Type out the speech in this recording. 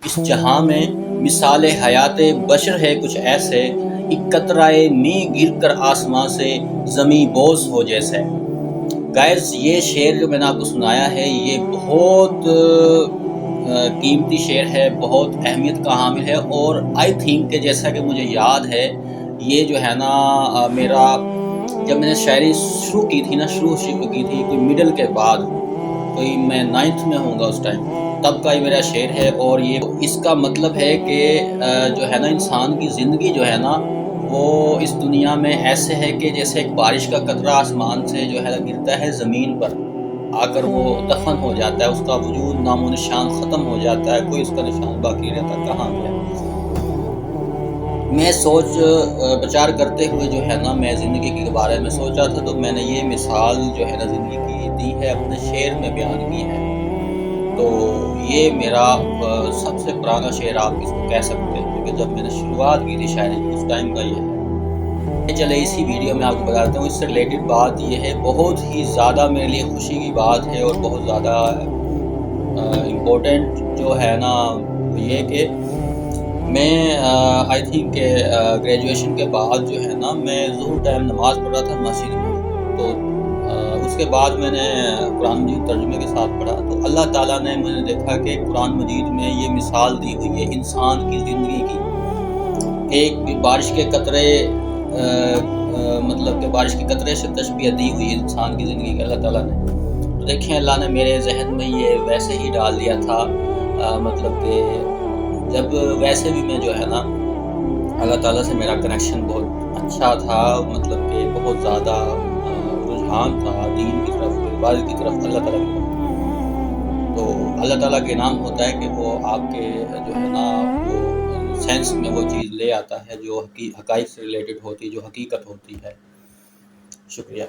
اس جہاں میں مثال حیات بشر ہے کچھ ایسے، ایک قطرۂ نی گر کر آسماں سے زمیں بوس ہو جیسے۔ گائز یہ شعر جو میں نے آپ کو سنایا ہے یہ بہت قیمتی شعر ہے، بہت اہمیت کا حامل ہے، اور آئی تھنک کہ جیسا کہ مجھے یاد ہے یہ جو ہے نا میرا جب میں نے شاعری شروع کی تھی نا کی تھی کوئی مڈل کے بعد، کوئی میں 9th میں ہوں گا اس ٹائم، تب کا یہ میرا شعر ہے۔ اور یہ اس کا مطلب ہے کہ جو ہے نا انسان کی زندگی جو ہے نا وہ اس دنیا میں ایسے ہے کہ جیسے ایک بارش کا قطرہ آسمان سے جو ہے گرتا ہے زمین پر آ کر وہ دفن ہو جاتا ہے، اس کا وجود نام و نشان ختم ہو جاتا ہے، کوئی اس کا نشان باقی رہتا کہاں گیا۔ میں سوچ بچار کرتے ہوئے جو ہے نا میں زندگی کے بارے میں سوچا تھا، تو میں نے یہ مثال جو ہے نا زندگی کی دی ہے، اپنے شعر میں بیان کی ہے۔ تو یہ میرا سب سے پرانا شعر آپ اس کو کہہ سکتے ہیں کہ جب میں نے شروعات کی تھی شاعری کی اس ٹائم کا یہ ہے۔ چلے اسی ویڈیو میں آپ کو بتاتا ہوں، اس سے ریلیٹڈ بات یہ ہے، بہت ہی زیادہ میرے لیے خوشی کی بات ہے اور بہت زیادہ امپورٹنٹ جو ہے نا یہ کہ میں آئی تھنک کہ گریجویشن کے بعد جو ہے نا میں ظہر ٹائم نماز پڑھ رہا تھا مسجد میں، تو اس کے بعد میں نے قرآن مجید ترجمے کے ساتھ پڑھا، تو اللہ تعالیٰ نے میں نے دیکھا کہ قرآن مجید میں یہ مثال دی ہوئی ہے انسان کی زندگی کی، ایک بارش کے قطرے مطلب کہ بارش کے قطرے سے تشبیہ دی ہوئی ہے انسان کی زندگی کے اللہ تعالیٰ نے۔ تو دیکھیں اللہ نے میرے ذہن میں یہ ویسے ہی ڈال دیا تھا، مطلب کہ جب ویسے بھی میں جو ہے نا اللہ تعالیٰ سے میرا کنیکشن بہت اچھا تھا، مطلب کہ بہت زیادہ رجحان تھا دین کی طرف، عبادت کی طرف، اللہ تعالیٰ کی طرف۔ تو اللہ تعالیٰ کے انعام ہوتا ہے کہ وہ آپ کے جو ہے نا وہ سینس میں وہ چیز لے آتا ہے جو حقائق سے ریلیٹڈ ہوتی ہے، جو حقیقت ہوتی ہے۔ شکریہ۔